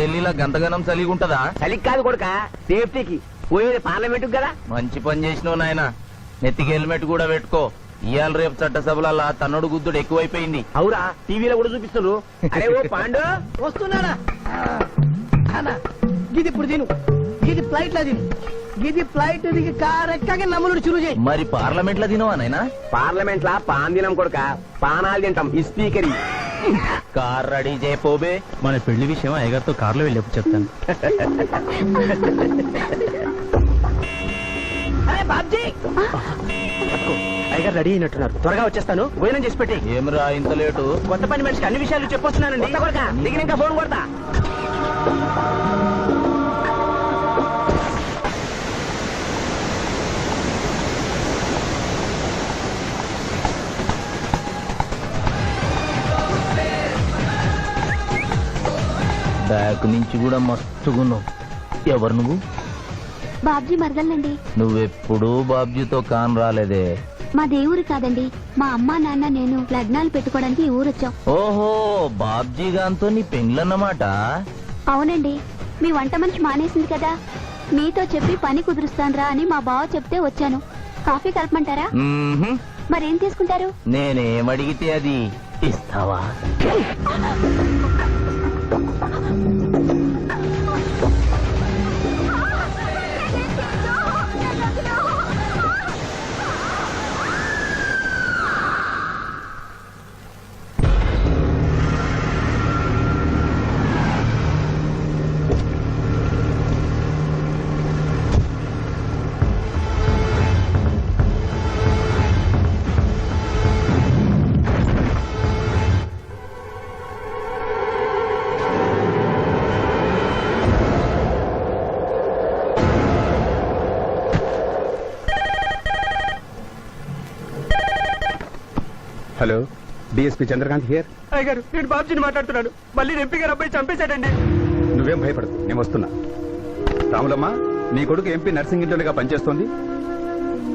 ఢిల్లీలో గంతగనం చలిగి ఉంటదా? చలికి కాదు కొడుక, సేఫ్టీకి. పోయేది పార్లమెంట్ కదా. మంచి పని చేసినావు నాయన. నెత్తికి హెల్మెట్ కూడా పెట్టుకో. ఇవాళ రేపు చట్టసభల తన్నుడు గుద్దుడు ఎక్కువైపోయింది. అవురా, టీవీలో కూడా చూపిస్తున్నారు. అరే ఓ పాండు వస్తున్నారా? గిది ఇప్పుడు తిను, గిది ఫ్లైట్ లా తిను, గిది ఫ్లైట్ దిగి కార్ ఎక్కగా నమ్ములు చురు చేయి. మరి పార్లమెంట్ లో తినవా నాయనా? పార్లమెంట్ లా పాన్ తినం కొడుక, పానాలు తింటాం. ఈ స్పీకర్ కార్ రెడీ చేయపోబే. మన పెళ్లి విషయం అయ్యగారితో కార్లో వెళ్ళేప్పుడు చెప్తాను. అరే బాబ్జీ, అయ్యగారు రెడీ అయినట్టున్నారు. త్వరగా వచ్చేస్తాను, భోజనం చేసి పెట్టి. ఏమిరా ఇంత లేటు? కొత్త పని మనిషికి అన్ని విషయాలు చెప్పొస్తున్నానండి. దిగినాక ఫోన్ కొడతా. బ్యాక్ నుంచి కూడా మస్తుగున్నావు. ఎవరు నువ్వు? బాబ్జీ మరదలండి. నువ్వెప్పుడూ బాబ్జీతో కాన్ రాలేదే. మా దేవురు కాదండి, మా అమ్మా నాన్న నేను లగ్నాలు పెట్టుకోవడానికి ఈ ఊరొచ్చాం. ఓహో, బాబ్జీ గాంతో నీ పెండ్లన్నమాట. అవునండి, మీ వంట మనిషి మానేసింది కదా, మీతో చెప్పి పని కుదురుస్తాన్రా అని మా బావ చెప్తే వచ్చాను. కాఫీ కలపమంటారా? మ్మ్హ్మ్. మరేం తీసుకుంటారు? నేనేమడిగితే అది ఇస్తావా? Hello, DSP Chandrakanth here. అయ్యగారు, నేను బాబ్జీని మాట్లాడుతున్నాను. మళ్ళీ ఎంపీ గారు అబ్బాయి చంపేశాడండి. నువ్వేం భయపడదు, నేను వస్తున్నా. రాములమ్మ, నీ కొడుకు ఎంపీ నర్సింగ్ ఇంటర్గా పనిచేస్తోంది.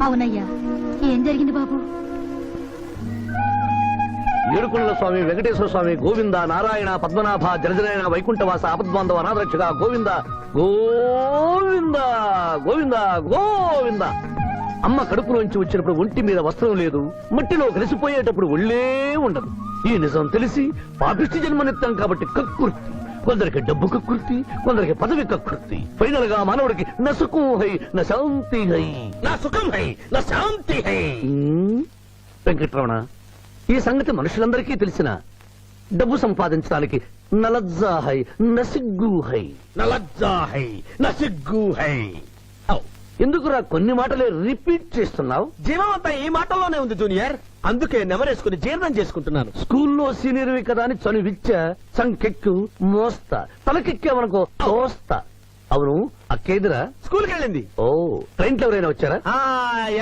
అవునయ్యా, ఏం జరిగింది బాబు? ఏడుకొండల స్వామి, వెంకటేశ్వర స్వామి, గోవింద, నారాయణ, పద్మనాభ, జలజనాయన, వైకుంఠవాస, ఆపద్బాంధవ, అనాథరక్షక, గోవింద గోవింద గోవింద గోవింద. అమ్మ కడుపులోంచి వచ్చినప్పుడు ఒంటి మీద వస్త్రం లేదు, మట్టిలో కలిసిపోయేటప్పుడు ఒళ్ళే ఉండదు. ఈ నిజం తెలిసి పాపిష్టి జన్మనిత్తాం కాబట్టి కక్కుర్తి. కొందరికి డబ్బు కక్కుర్తి, కొందరికి పదవి కక్కుర్తి. ఫైనల్ గా మానవుడికి నా సుఖం హై, నా శాంతి హై, నా సుఖం హై, నా శాంతి హై. వెంకటరమణ, ఈ సంగతి మనుషులందరికీ తెలిసిన డబ్బు సంపాదించడానికి నలజ్జా హై, నసిగ్గు హై, నలజ్జా హై, నసిగ్గు హై. ఎందుకురా కొన్ని మాటలే రిపీట్ చేస్తున్నావు? జీవం అంతా ఈ మాటల్లోనే ఉంది జూనియర్, అందుకే నెమరేసుకుని జీర్ణం చేసుకుంటున్నాను. స్కూల్లో సీనియర్వి కదా అని చనువిచ్చ, సంకెక్కు, మోస్తా, తలకెక్కామనుకో తోస్తా. అవును, అక్కేదిరా? స్కూల్కి వెళ్ళింది. ఓ, ట్రైన్ లో ఎవరైనా వచ్చారా?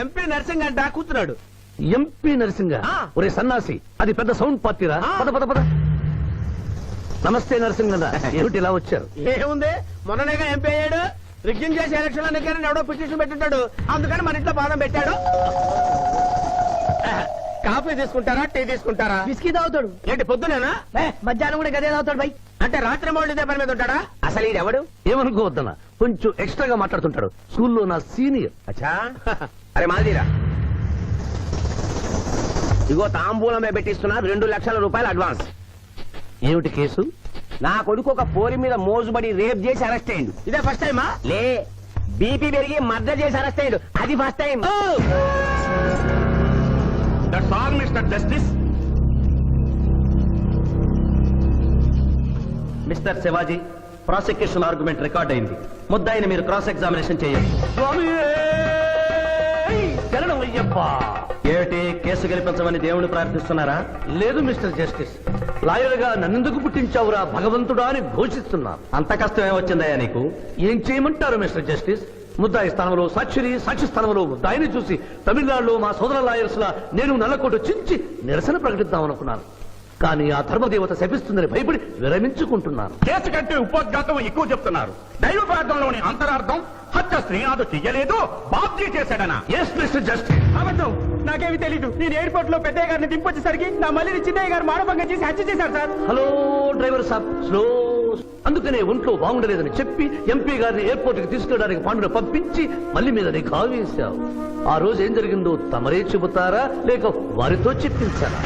ఎంపీ నర్సింగ్ అంట కూర్చున్నాడు. ఎంపీ నరసింగ? ఒరే సన్నాసి, అది పెద్ద సౌండ్ పార్టీరా. పద పద పద. నమస్తే నరసింగ, ఏమిటి ఇలా వచ్చారు? ఏముంది, మొన్ననేగా ఎంపీ అయ్యాడు. రిగ్గింగ్ చేసి ఎలక్షన్ లో నెగ్గారని ఎవడో పిటిషన్ పెట్టుంటాడు, అందుకని మన ఇంట్లో బాదం పెట్టాడు. కాఫీ తీసుకుంటారా, టీ తీసుకుంటారా? బిస్కీ తాగుతాడు. ఏంటి పొద్దునేనా? మధ్యాహ్నం కూడా గదే తాగుతాడు బై. అంటే రాత్రి మౌళ్ళు ఇదే పని మీద ఉంటాడా? అసలు ఇది ఎవడు? ఏమనుకోవద్దన్నా, కొంచెం ఎక్స్ట్రాగా మాట్లాడుతుంటాడు. స్కూల్లో నా సీనియర్. అచ్చా, అరే మాదిరా, ఇగో తాంబూలమే పెట్టిస్తున్నా, 2 లక్షల రూపాయలు అడ్వాన్స్. ఏమిటి కేసు? నా కొడుకు ఒక పోరి మీద మోజుబడి రేప్ చేసి అరెస్ట్ అయ్యిండు. ఇదే ఫస్ట్ టైమా? లే, బీపీ పెరిగి మర్డర్ చేసి అరెస్ట్ అయ్యిండు, అది first time. That's all mister justice. Mister Shivaji, prosecution argument record అయింది. ముద్దాయిని మీరు క్రాస్ ఎగ్జామినేషన్ చేయండి. శరణం అయ్యప్ప. ఏమిటి, కేసు గెలిపించమని దేవుని ప్రార్థిస్తున్నారా? లేదు మిస్టర్ జస్టిస్, లాయర్ గా నన్నెందుకు పుట్టించావురా భగవంతుడా అని ఘోషిస్తున్నాను. అంత కష్టం ఏమొచ్చిందయ్యా నీకు? ఏం చేయమంటారు మిస్టర్ జస్టిస్? ముద్దాయి స్థానంలో సాక్షిని, సాక్షి స్థానంలో ముద్దాయిని చూసి తమిళనాడులో మా సోదర లాయర్స్ లా నేను నల్లకోట చించి నిరసన ప్రకటిద్దామనుకున్నాను. కానీ ఆ ధర్మదేవత శపిస్తుందని భయపడి విరమించుకుంటున్నాను. కేసు కంటే ఉపోద్ఘాతం ఎక్కువ చెప్తున్నారు. దైవ ప్రార్థనలోని అంతరార్థం హత్య శ్రీనాథ్ చెయ్యలేదు, బాబ్జీ చేశాడనా? Yes mister justice. అబద్ధం, నాకేమి తెలీదు. నేను ఎయిర్పోర్ట్ లో పెద్దయ్య గారిని దింపొచ్చేసరికి నా మళ్ళీ చిన్నయ్య గారు మానభంగం చేసి హత్య చేశారు సార్. హలో డ్రైవర్ సాబ్, స్లో అందుకనే ఒంట్లో బాగుండలేదని చెప్పి ఎంపీ గారిని ఎయిర్పోర్ట్ కి తీసుకెళ్ళడానికి పాండును పంపించి మళ్ళీ మీద నీకు ఆవేశావు. ఆ రోజు ఏం జరిగిందో తమరే చెబుతారా లేక వారితో చెప్పించారా?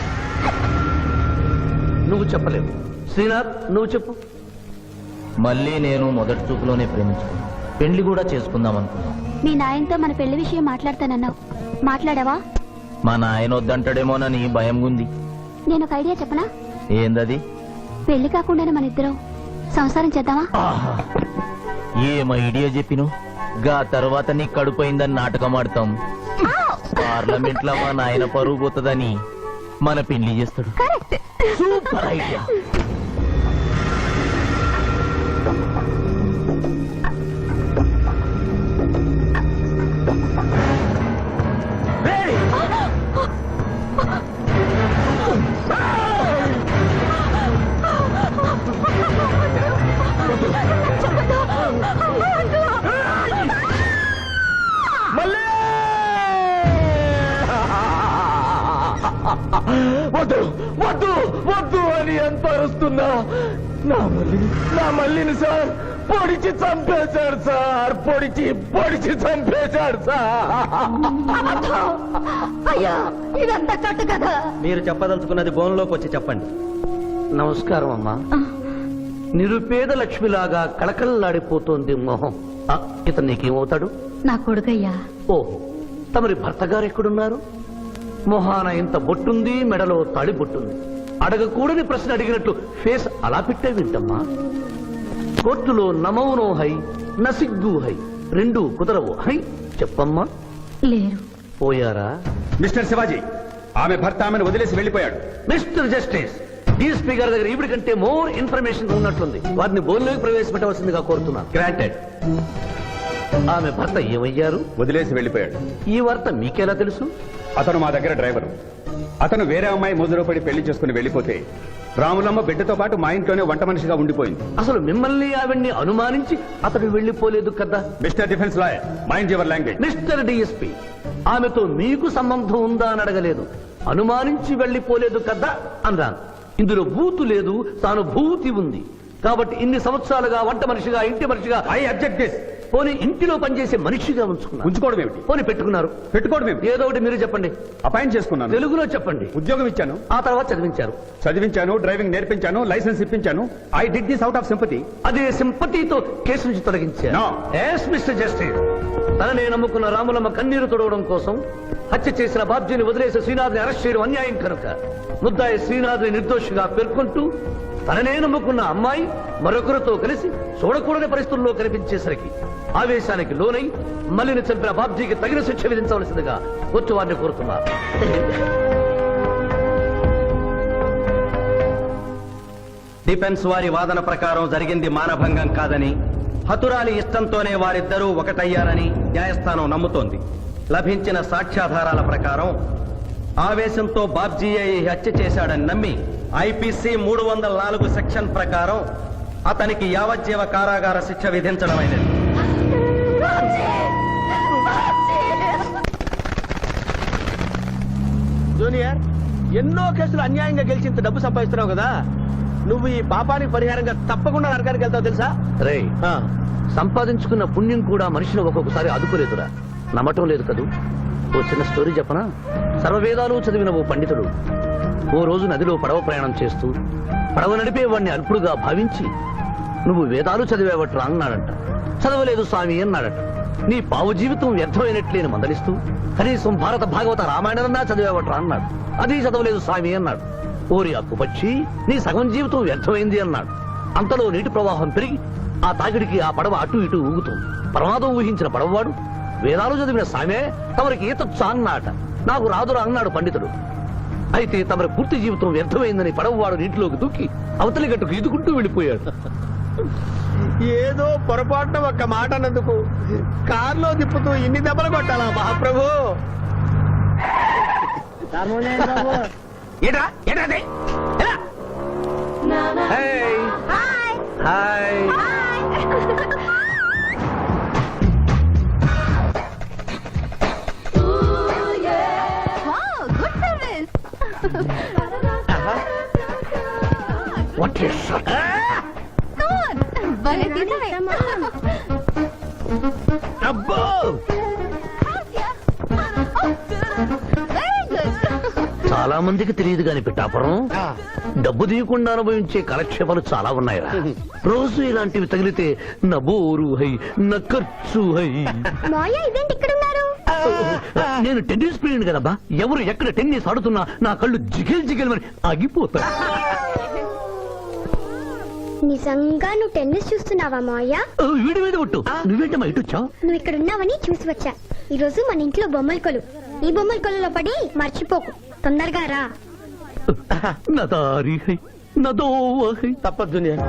నువ్వు చెప్పలేవు. శ్రీనాథ్, నువ్వు చెప్పు. మళ్ళీ నేను మొదటి చూపులోనే ప్రేమించుకున్నాను. పెళ్లి కూడా చేసుకుందాం అనుకున్నాం. మీ నాయనతో మన పెళ్లి విషయం మాట్లాడతానన్నావు, మాట్లాడావా? మా నాయన వద్దంటాడేమోనని భయం ఉంది. నేను ఒక ఐడియా చెప్పనా? ఏందది? పెళ్లి కాకుండానే మన ఇద్దరం సంసారం చేద్దామా? ఆహా, ఏం ఐడియా చెప్పిను. గా తర్వాత నీ కడుపోయిందని నాటకం ఆడతాం. పార్లమెంట్ లో మా నాయన పరువు పోతుందని మన పెళ్లి చేస్తాడు. Super idea. వద్దు వద్దు వద్దు అని ఎంత అరుస్తున్నా నా మల్లిని సార్ పొడిచి చంపేశాడు సార్. పొడిచి చంపేశాడు సార్. అయ్యా, ఇదంతా కట్టు కదా. మీరు చెప్పదలుచుకున్నది బోన్లోకి వచ్చి చెప్పండి. నమస్కారం అమ్మా. నిరుపేద లక్ష్మిలాగా కళకళలాడిపోతోంది మొహం. ఇతను నీకేమవుతాడు? నా కొడుకయ్యా. ఓహో, తమరి భర్త గారు ఎక్కడున్నారు? మొహాన ఇంత బొట్టుంది, మెడలో తాళి బొట్టుంది. అడగకూడని ప్రశ్న అడిగినట్లు ఫేస్ అలా పెట్టే వింటమ్మా. కోర్టులో నమౌనో హై నసిగ్గు హై, రెండు కుదరవు హై. చెప్పమ్మా. లేరు. పోయారా? మిస్టర్ శివాజీ, ఆమె భర్త ఆమెను వదిలేసి వెళ్ళిపోయాడు. మిస్టర్ జస్టిస్, డీఎస్పీ గారి దగ్గర ఇవిడి కంటే మోర్ ఇన్ఫర్మేషన్ ఉన్నట్లుంది. వారిని బోన్లోకి ప్రవేశపెట్టవలసిందిగా కోరుతున్నాను. గ్రాంటెడ్. ఆమె భర్త ఏమయ్యారు? వదిలేసి వెళ్ళిపోయాడు. ఈ వార్త మీకెలా తెలుసు? అతను మా దగ్గర డ్రైవరు. అతను వేరే అమ్మాయి మోజులో పడి పెళ్లి చేసుకుని వెళ్ళిపోతే రాములమ్మ బిడ్డతో పాటు మా ఇంట్లోనే వంట మనిషిగా ఉండిపోయింది. అసలు మిమ్మల్ని ఆవిడ్ని అనుమానించి అతడు వెళ్లిపోలేదు కదా? Mister defence lawyer, mind your language. Mister DSP, ఆమెతో మీకు సంబంధం ఉందా అని అడగలేదు, అనుమానించి వెళ్లిపోలేదు కదా అన్నాను. ఇందులో భూతు లేదు, తాను భూతి ఉంది. కాబట్టి ఇన్ని సంవత్సరాలుగా వంట మనిషిగా, ఇంటి మనిషిగా, ఐ అబ్జెక్ట్ దిస్. పోనీ ఇంటిలో పనిచేసే మనిషిగా ఉంచుకున్నారు. ఉంచుకోవడం ఏమిటి? పోనీ పెట్టుకున్నారు. పెట్టుకోవడం ఏమిటి? ఏదో ఒకటి మీరు చెప్పండి. అపాయింట్ చేసుకున్నాను. తెలుగులో చెప్పండి. ఉద్యోగం ఇచ్చాను. ఆ తర్వాత చదివించారు. చదివించాను, డ్రైవింగ్ నేర్పించాను, లైసెన్స్ ఇప్పించాను. I did this out of sympathy. అదే సింపతితో కేసు నుంచి తొలగించారు. No. Yes, Mr. Justice. తననే నమ్ముకున్న రాములమ్మ కన్నీరు తొడవడం కోసం హత్య చేసిన బాబ్జీని వదిలేసి శ్రీనాథ్ని అరెస్ట్ చేయడం అన్యాయం కనుక ముద్దాయి శ్రీనాథ్ని నిర్దోషిగా పేర్కొంటూ తననే నమ్ముకున్న అమ్మాయి మరొకరితో కలిసి చూడకూడని పరిస్థితుల్లో కనిపించేసరికి ఆవేశానికి లోనై మల్లిని చంపిన బాబ్జీకి తగిన శిక్ష విధించవలసిందిగా కోర్టు వారిని కోరుతున్నారు. డిఫెన్స్ వారి వాదన ప్రకారం జరిగింది మానభంగం కాదని, హతురాలి ఇష్టంతోనే వారిద్దరూ ఒకటయ్యారని న్యాయస్థానం నమ్ముతోంది. లభించిన సాక్ష్యాధారాల ప్రకారం ఆవేశంతో బాబ్జీయే ఈ హత్య చేశాడని నమ్మి ఐపీసీ 304 సెక్షన్ ప్రకారం అతనికి యావజ్జీవ కారాగార శిక్ష విధించడమైనది. జూనియర్, ఎన్నో కేసులు అన్యాయంగా గెలిచి ఇంత డబ్బు సంపాదిస్తున్నావు కదా, నువ్వు ఈ పాపానికి పరిహారంగా తప్పకుండా నరకానికి వెళ్తావు తెలుసా? రే, సంపాదించుకున్న పుణ్యం కూడా మనిషిని ఒక్కొక్కసారి అదుపులేదురా. నమ్మటం లేదు కదూ. ఓ చిన్న స్టోరీ చెప్పనా? సర్వవేదాలు చదివిన ఓ పండితుడు ఓ రోజు నదిలో పడవ ప్రయాణం చేస్తూ పడవ నడిపే వాడిని అల్పుడుగా భావించి, నువ్వు వేదాలు చదివేవట్రా అన్నాడంట. చదవలేదు స్వామి అన్నాడట. నీ పావు జీవితం వ్యర్థమైనట్లేని మందలిస్తూ, కనీసం భారత భాగవత రామాయణన్నా చదివేవట్రా అన్నాడు. అది చదవలేదు స్వామి అన్నాడు. ఓరి అక్కుపక్షి, నీ సగం జీవితం వ్యర్థమైంది అన్నాడు. అంతలో నీటి ప్రవాహం పెరిగి ఆ తాకిడికి ఆ పడవ అటు ఇటు ఊగుతుంది. ప్రమాదం ఊహించిన పడవవాడు, వేదాలు చదివిన సామే తమరికి ఈతొచ్చా అన్నాట. నాకు రాదురా అన్నాడు పండితుడు. అయితే తమరి పూర్తి జీవితం వ్యర్థమైందని పడవవాడు నీటిలోకి దూకి అవతలి గట్టుకు ఈదుకుంటూ వెళ్ళిపోయాడు. ఏదో పొరపాటున ఒక్క మాట అన్నందుకు కారులో తిప్పుతూ ఇన్ని దెబ్బలు కొట్టాలా మహాప్రభు? ఏటా ఏటది? హాయ్. What is that? అబ్బో చాలా మందికి తెలియదు కాని పిఠాపురం డబ్బు తీయకుండా అనుభవించే కాలక్షేపాలు చాలా ఉన్నాయిరా. రోజు ఇలాంటివి తగిలితే నా బోరు హై నా ఖర్చు హై. మాయా ఇదేంటి ఇక్కడ ఉన్నారు? నేను టెన్నిస్ ప్లేయర్ కదబ్బా. ఎవరు ఎక్కడ టెన్నిస్ ఆడుతున్నా నా కళ్ళు జిగిల్ జిగిల్ మరి ఆగిపోతాయి. నిజంగా నువ్వు టెన్నిస్ చూస్తున్నావా మాయా? వీడి మీద ఒట్టు. నువ్వేంటమ్మా ఇటు వచ్చావు? నువ్వు ఇక్కడ ఉన్నావని చూసి వచ్చా. ఈ రోజు మన ఇంట్లో బొమ్మల కొలు. ఈ బొమ్మల కొలులో పడి మర్చిపోకు. తొందరగా రా. నా దారి హై నా దోవ హై. తప్పదు junior.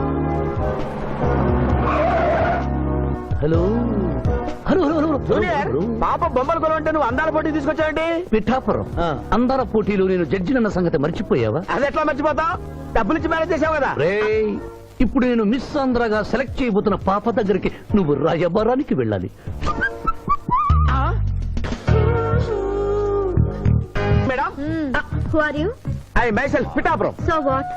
Hello hello hello hello junior hello. పాప బొమ్మలు కొనుంటే నువ్వు అందాల పోటీ తీసుకొచ్చావండి. పిఠాపురం అందాల పోటీలో నేను జడ్జినన్న సంగతి మర్చిపోయావా? అది ఎట్లా మర్చిపోతావు? డబ్బులిచ్చి మేనేజ్ చేసావు కదా. రేయ్, ఇప్పుడు నేను మిస్ ఆంధ్రగా సెలెక్ట్ చేయబోతున్న పాప దగ్గరికి నువ్వు రాయబారానికి వెళ్ళాలి. Madam who are you? I myself Pithapuram. So what?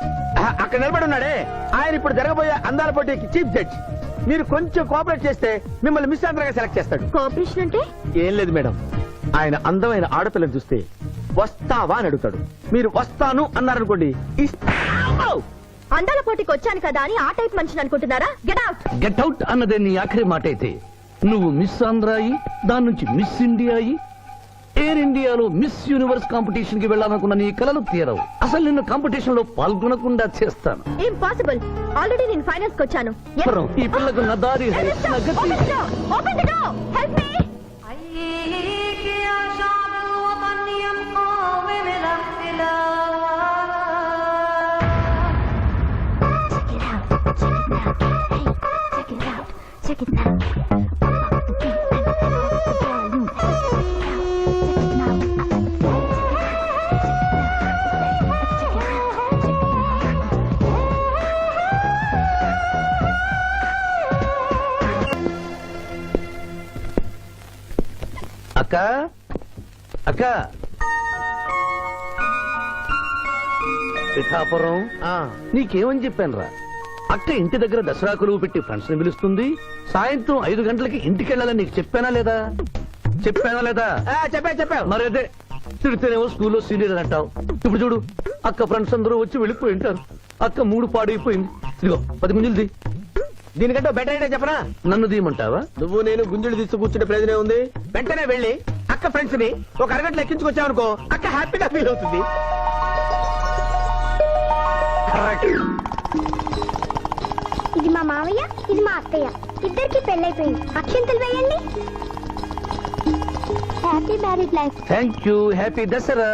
అక్కడ నిలబడి ఉన్నాడే ఆయన ఇప్పుడు జరగబోయే అందాల పోటీకి చీఫ్ జడ్జ్. మీరు కొంచెం కోఆపరేట్ చేస్తే మిమ్మల్ని మిస్ ఆంధ్రగా సెలెక్ట్ చేస్తాడు. కోఆపరేషన్ అంటే? ఏం లేదు మేడం, ఆయన అందమైన ఆడపిల్లని చూస్తే వస్తావా అని అడుగుతాడు. మీరు వస్తాను అన్నారనుకోండి ఇస్తాను. అందాల పోటీకి వచ్చాను కదా అని ఆ టైప్ మనిషిని అనుకుంటున్నారా? Get out. గెట్ అవుట్ అన్నదే నీ ఆఖరి మాట అయితే నువ్వు మిస్ ఆంధ్ర అయి దాని నుంచి మిస్ ఇండియా అయి ఎయిర్ ఇండియాలో మిస్ యూనివర్స్ కాంపిటీషన్ కి వెళ్ళాలనుకున్న నీ కలలు తీరవు. అసలు నిన్ను కాంపిటీషన్ లో పాల్గొనకుండా చేస్తాను. ఇంపాసిబుల్. ఆల్రెడీ నేను ఫైనల్స్ కి వచ్చాను. ఈ పిల్లకు నా దారి హై, నా గతి. Open the door. Help me. Check it out. అక్క అక్క పిఠాపురం నీకేమని చెప్పాను రా? అక్క ఇంటి దగ్గర దసరా కొలువు పెట్టి ఫ్రెండ్స్ ని పిలుస్తుంది. సాయంత్రం 5 గంటలకి ఇంటికి వెళ్ళాలని నీకు చెప్పానా లేదా? చెప్పావు. మరి అదే తిడితేనేమో స్కూల్లో సీనియర్ అంటావు. ఇప్పుడు చూడు అక్క ఫ్రెండ్స్ అందరూ వచ్చి వెళ్ళిపోయి ఉంటారు. అక్క మూడు పాడైపోయింది. ఇదిగో 10 గుంజులు దీనికంటే బెటర్ అయితే చెప్పనా? నన్ను తీయమంటావా? నువ్వు నేను గుంజులు తీసి కూర్చుంటే ప్రయోజనం ఉంది. వెంటనే వెళ్ళి అక్క ఫ్రెండ్స్ ని ఒక అరగంటలో ఎక్కించుకొచ్చావనుకో అక్క హ్యాపీగా ఫీల్ అవుతుంది. ఇది మా మావయ్య, ఇది మా అత్తయ్య. ఇద్దరికి పెళ్ళైపోయింది. అక్షంతలు వేయండి. Happy married life. Thank you. Happy Dasara.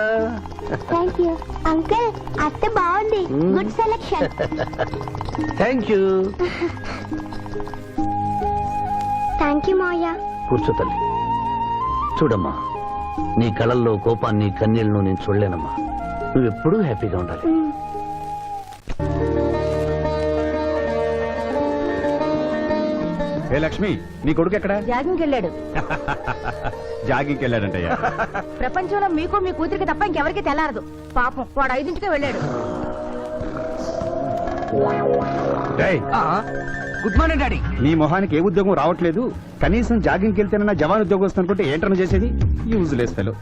Thank you uncle. అత్త బాగుంది. Good selection. Thank you. Thank you మావయ్య. కూర్చో తల్లి. చూడమ్మా, నీ కళల్లో కోపాన్ని కన్నీళ్లను నేను చూడలేనమ్మా. నువ్వెప్పుడూ హ్యాపీగా ఉండాలి. ఏ లక్ష్మి, నీ కొడుకు ఎక్కడ? జాగింగ్కి వెళ్ళాడు. జాగింగ్కి వెళ్ళాడంటయ్యా. ప్రపంచంలో మీకు మీ కూతురికి తప్ప ఇంకెవరికి తెల్లారదు. పాపం వాడు 5ంటికే వెళ్ళాడు. డేయ్, గుడ్ మార్నింగ్ డాడీ. నీ మొహానికి ఏ ఉద్యోగం రావట్లేదు. కనీసం జాగింగ్కి వెళ్తేనన్నా జవాన్ ఉద్యోగం వస్తుంది అనుకుంటే ఏంటన్నా చేసేది? Useless fellow.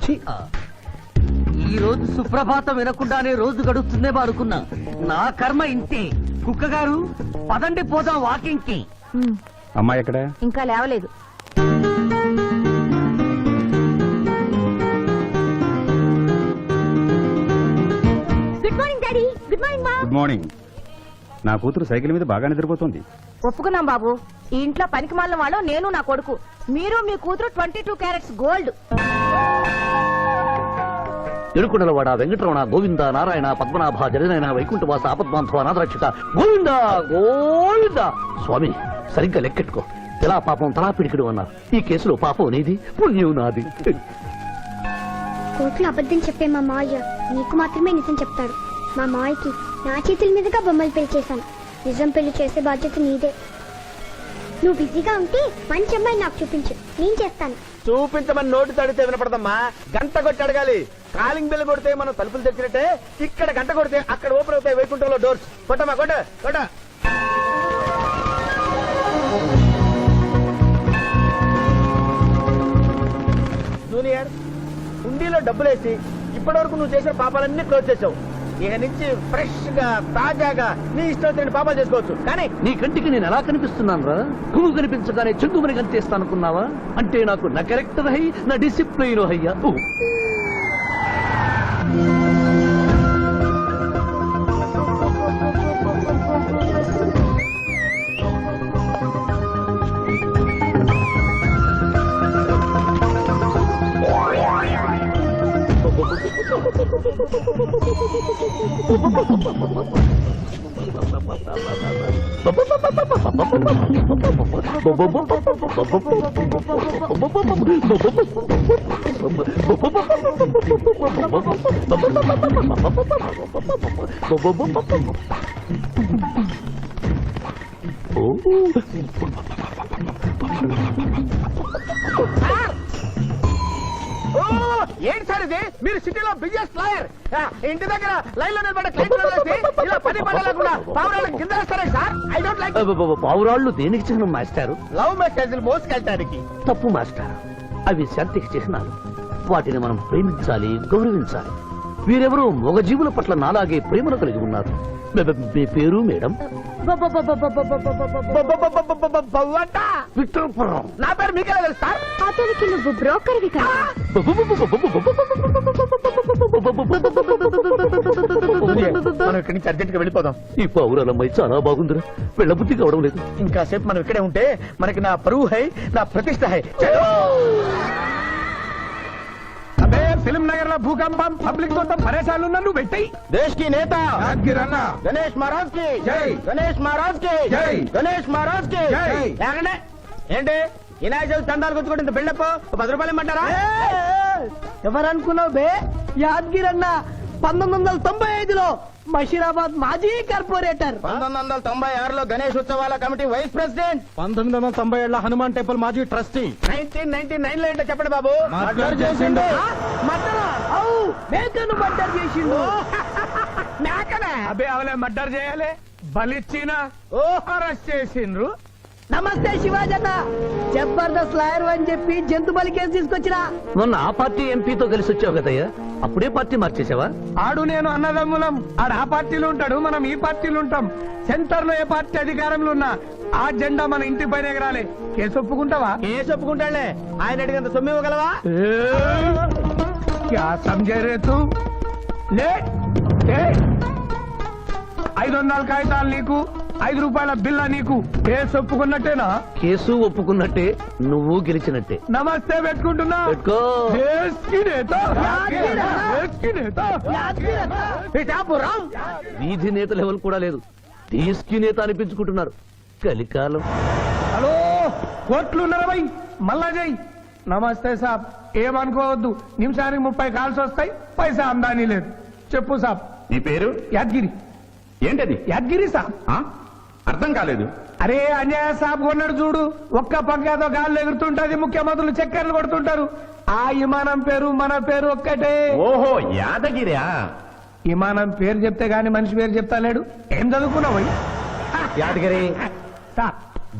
ఈ రోజు సుప్రభాతం వినకుండానే రోజు గడుస్తుందేమో అనుకున్నా. నా కర్మ ఇంతే. కుక్క గారు పదండి పోదాం వాకింగ్ కి. అమ్మాయి ఎక్కడ? ఇంకా లేవలేదు. Good morning daddy. Good morning మా. Good morning. నా కూతురు సైకిల్ మీద బాగా నిద్రపోతుంది. ఒప్పుకున్నాం బాబు. ఈ ఇంట్లో పనికి మాలిన వాళ్ళు నేను నా కొడుకు. మీరు మీ కూతురు 22 క్యారెట్స్ గోల్డ్. తిరుకుడలవాడ వెంకటరమణ గోవింద నారాయణ పద్మనాభ జగనైన వైకుంఠవాస ఆపద్బాంధవ నాథరక్షక గోవింద గోవింద. స్వామి సరిగ్గా లెక్కెట్టుకో. ఎలా పాపం తలా పిడికిడు అన్నారు. ఈ కేసులో పాపం నీది, పుణ్యం నాది. కోర్టులో అబద్ధం చెప్పే మా మావయ్య నీకు మాత్రమే నిజం చెప్తాడు. మా మావయ్యకి నా చేతుల మీదుగా బొమ్మలు పెళ్లి చేశాను. నిజం పెళ్లి చేసే బాధ్యత నీదే. నువ్వు బిజీగా ఉంటే మంచి అమ్మాయి నాకు చూపించు, నేను చేస్తాను. చూపించమని నోటి తడితే వినపడదమ్మా. గంట కొట్టి అడగాలి. కాలింగ్ బిల్ కొడితే మనం తలుపులు తెచ్చినట్టే ఇక్కడ గంట కొడితే అక్కడ ఓపెన్ అవుతాయి వైకుంఠంలో డోర్స్. కొట్టమ్మా, కొట్ట కొట్ట. జూనియర్ హుండీలో డబ్బులేసి ఇప్పటి వరకు నువ్వు చేసిన పాపాలన్నీ క్లోజ్ చేసావు. ఇక నుంచి ఫ్రెష్ గా తాజాగా నీ ఇష్టం వచ్చిన పాపాలు చేసుకోవచ్చు. కానీ నీ కంటికి నేను ఎలా కనిపిస్తున్నాను రా? పువ్వు కనిపించగానే చెంగుమని కనిపిస్తాను అనుకున్నావా? అంటే నాకు నా క్యారెక్టర్ హై, నా డిసిప్లిన్ హయ్యా. ఏంటి సార్ ఇది? మీరు సిటీలో బిజినెస్ లాయర్, ఇంటి దగ్గర లైన్ లో నిలబడ్డ క్లయింట్ ఇలా పని పడలేకుండా పావురాళ్ళకి కింద వేస్తారా సార్? I don't like. పావురాళ్ళు దేనికి చిహ్నం మాస్టారు? లవ్ మెసేజ్లు మోసుకెళ్ళటానికి. తప్పు మాస్టర్, అవి శాంతికి చిహ్నాలు. వాటిని మనం ప్రేమించాలి, గౌరవించాలి. వీరెవరూ మగజీవుల పట్ల నాలాగే ప్రేమను కలిగి ఉన్నారు. మీ పేరు మేడం? విక్టర్పురం. నా పేరు మీకెలా తెలుసు సార్? అతనికి నువ్వు బ్రోకర్వి కదా. మనం ఇక్కడి నుంచి అర్జెంట్ గా వెళ్ళిపోదాం. ఈ పౌరాలమ్మాయి చాలా బాగుందిరా, వెళ్ళబుద్ధి కావడం లేదు. ఇంకా సేపు మనం ఇక్కడే ఉంటే మనకి నా పరువు హై, నా ప్రతిష్ట హై. అబే ఫిల్మ్ నగర్ లో భూకంపం, పబ్లిక్ మొత్తం పరేషాన్లు ఉన్నా నువ్వు పెట్టాయి. దేశ్ కి నేత యాద్గిరన్న గణేష్ మహారాజ్ కి జై. గణేష్ మహారాజ్ కి జై. గణేష్ మహారాజ్ కి జై. లేకండి. ఏంటి వినాయక చవితి చందాలు గుర్తుకుంటే ఇంత బిల్డప్ 10 రూపాయలు ఇమ్మంటారా? ఎవరు అనుకున్నావు బే? యాద్గిరన్న 1995లో మషీరాబాద్ మాజీ కార్పొరేటర్, 1996లో గణేష్ ఉత్సవాల committee vice president, 1997 Hanuman temple మాజీ ట్రస్టీ. 1999 లో ఏంటో చెప్పండి బాబు. మర్డర్ చేసిండు. మేకను మర్డర్ చేసిండు. మేకనే? అబే అవలే మర్డర్ చేయాలి, బలిచ్చిన అరెస్ట్ చేసిండ్రు. నమస్తే శివాజన్న, జబర్దస్త్ లాయర్ అని చెప్పి జంతు బలి కేసు తీసుకొచ్చినా. మొన్న ఆ పార్టీ ఎంపీతో కలిసి వచ్చావు కదయ్యా, అప్పుడే పార్టీ మార్చేసావా? ఆడు నేను అన్నదమ్ములం, ఆడు ఆ పార్టీలో ఉంటాడు, మనం ఈ పార్టీలో ఉంటాం. సెంటర్ లో ఏ పార్టీ అధికారంలో ఉన్నా ఆ జెండా మన ఇంటి పైన ఎగరాలి. కేసు ఒప్పుకుంటావా? కేసు ఒప్పుకుంటాడులే, ఆయన అడిగినంత సొమ్ము ఇవ్వగలవా? క్యా సమझे రే తూ? లే 500 కాగితాలు నీకు, 5 రూపాయల బిల్ల నీకు. కేసు ఒప్పుకున్నట్టేనా? కేసు ఒప్పుకున్నట్టే, నువ్వు గెలిచినట్టే. నమస్తే పెట్టుకుంటున్నా. పెట్టుకో. దేశ్ కి నేత, దేశ్ కి నేత. పిఠాపురం వీధి నేత లెవెల్ కూడా లేదు, తీసుకి నేత అనిపించుకుంటున్నారు. కలికాలం. హలో, కోట్లు ఉన్నారా భయ్? మళ్ళా జై. నమస్తే సాబ్, ఏమనుకోవద్దు, నిమిషానికి 30 కాల్స్ వస్తాయి, పైసా అందానీ లేదు. చెప్పు సాబ్. నీ పేరు? యాద్గిరి. ఏంటది? యాద్గిరి సాబ్. అర్థం కాలేదు. అరే అన్యాయ సాబ్ కొన్నాడు చూడు, ఒక్క పక్కతో గాల్లో ఎగురుతుంటది, ముఖ్యమంత్రులు చక్కర్లు కొడుతుంటారు. ఆ విమానం పేరు మన పేరు ఒక్కటే. ఓహో, యాదగిరా? విమానం పేరు చెప్తే గాని మనిషి పేరు చెప్తా లేడు. ఏం చదువుకున్నావు? యాదగిరి,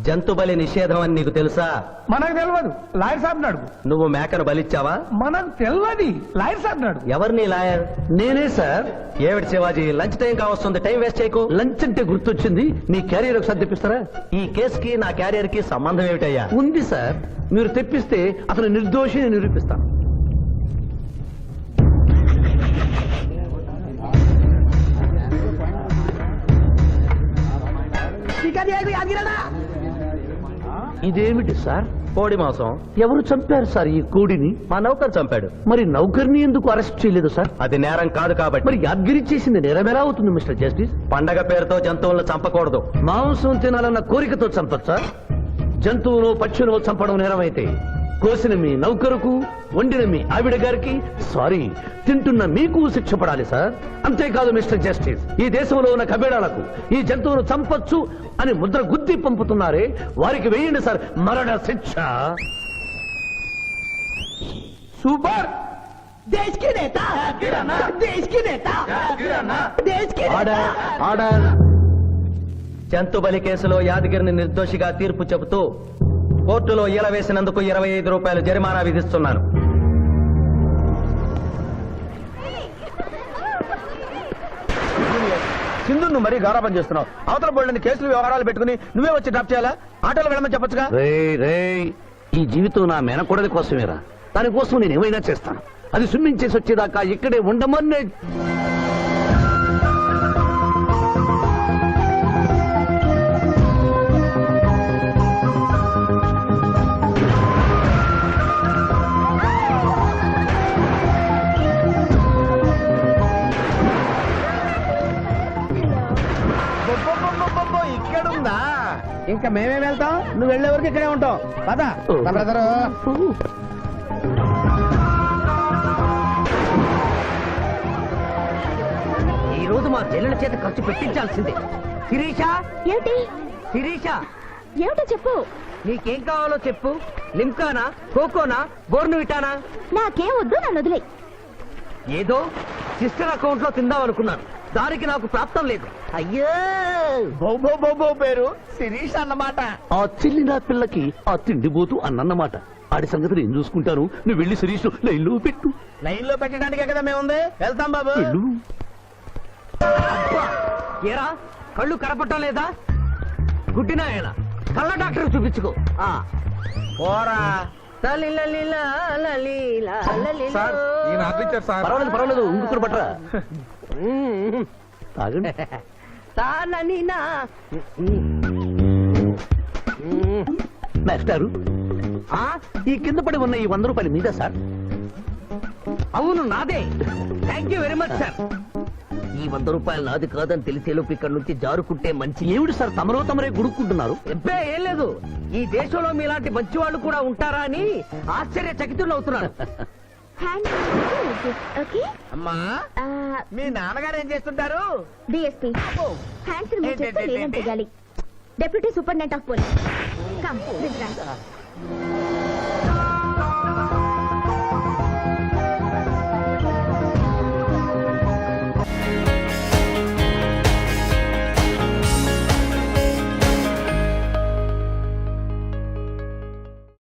జంతు బలి నిషేధం అని నీకు తెలుసా? మనకు తెలియదు, లాయర్ సాబ్ నాడు. నువ్వు మేకను బలిచ్చావా? మనకు తెలియదు, లాయర్ సాబ్ నాడు. ఎవరిని లాయర్? నేనే సార్. ఏమిటి శివాజీ, లంచ్ టైం కావస్తుంది, టైం వేస్ట్ చేయకు. లంచ్ అంటే గుర్తొచ్చింది, మీ క్యారియర్ ఒకసారి తెప్పిస్తారా? ఈ కేసుకి నా క్యారియర్ కి సంబంధం ఏమిటయ్యా? ఉంది సార్, మీరు తెప్పిస్తే అతను నిర్దోషిని నిరూపిస్తాను. ఇదేమిటి సార్? కోడి మాంసం. ఎవరు చంపారు సార్ ఈ కోడిని? మా నౌకర్ చంపాడు. మరి నౌకర్ని ఎందుకు అరెస్ట్ చేయలేదు సార్? అది నేరం కాదు కాబట్టి. మరి యాద్గిరి చేసింది నేరం ఎలా అవుతుంది మిస్టర్ జస్టిస్? పండగ పేరుతో జంతువులను చంపకూడదు. మాంసం తినాలన్న కోరికతో చంపచ్చా? జంతువును పక్షులను చంపడం నేరమైతే కోసిన మీ నౌకరుకు, వండిన మీ ఆవిడ గారికి, సారీ తింటున్న మీకు శిక్ష పడాలి సార్. అంతేకాదు మిస్టర్ జస్టిస్, ఈ దేశంలో ఉన్న కబేడాలకు ఈ జంతువును చంపొచ్చు అని ముద్ర గుద్ది పంపుతున్నారే, వారికి వేయండి సార్ మరణ శిక్ష. సూపర్. దేశ్ కి నేత, దేశ్ కి నేత, దేశ్ కి ఆర్డర్, ఆర్డర్. జంతు బలి కేసులో యాదగిరిని నిర్దోషిగా తీర్పు చెబుతూ కోర్టులో ఈల వేసినందుకు 25 రూపాయలు జరిమానా విధిస్తున్నాను. సింధు నువ్వు మరీ గారాబం చేస్తున్నావు. అవతల బోల్డని కేసులు వ్యవహారాలు పెట్టుకుని నువ్వే వచ్చి డ్రాప్ చేయాలా? ఆటోలో వెళ్ళమని చెప్పొచ్చుగా. రే ఈ జీవితం నా మేనకోడలి కోసమేరా, దానికోసం నేను ఏమైనా చేస్తాను. అది స్విమ్మింగ్ చేసి వచ్చేదాకా ఇక్కడే ఉండమని. ఇక్కడుందా? ఇంకా మేమే వెళ్తాం, నువ్వు వెళ్లే వరకు ఇక్కడే ఉంటాం. పద బ్రదరు. ఈ రోజు మా చెల్లెల చేత ఖర్చు పెట్టించాల్సిందే. శిరీష, ఏమిటి శిరీష, ఏమిటో చెప్పు. నీకేం కావాలో చెప్పు. లిమ్కానా, కోకోనా, బోర్నువిటానా? నాకేం వద్దు, నన్ను వదిలే. ఏదో సిస్టర్ అకౌంట్ లో తిందాం అనుకున్నాను, దానికి నాకు ప్రాప్తం లేదు. అయ్యో, బౌబో పేరు శిరీష్ అన్నమాట. ఆ చెల్లి నా పిల్లకి ఆ తిండిపోతూ అన్నమాట. ఆడి సంగతి నేను చూసుకుంటాను. నువ్వు వెళ్ళి శిరీష్ లైన్లో పెట్టు. లైన్ లో పెట్టడానికే కదా మేముంది. వెళ్తాం బాబు. వెళ్ళు. అబ్బా, ఏరా కళ్ళు కనపడటం లేదా? గుడ్డినాయన కళ్ళ డాక్టర్ చూపించుకో. ఆ పోరా. పర్వాలేదు ఇంకొకరు పట్టరా. తాగండి. మాస్టారు, ఈ కింద పడి ఉన్న ఈ 100 రూపాయలు మీద సార్? అవును, నాదే. Thank you very much sir. ఈ 100 రూపాయలు నాది కాదని తెలిసేలోపు ఇక్కడ నుంచి జారుకుంటే మంచి. ఏమిటి సార్ తమరో తమరే గుడుక్కుంటున్నారు? ఎబ్బే ఏం లేదు, ఈ దేశంలో మీలాంటి మంచి వాళ్ళు కూడా ఉంటారా అని ఆశ్చర్యచకితులు అవుతున్నాను. ఓకే అమ్మా, మీ నాన్నగారు ఏం చేస్తుంటారు? డిఎస్పీ హ్యాండ్స్ రిమూవ్ చేస్తే లేదని తెగాలి. Deputy superintendent of police. Come this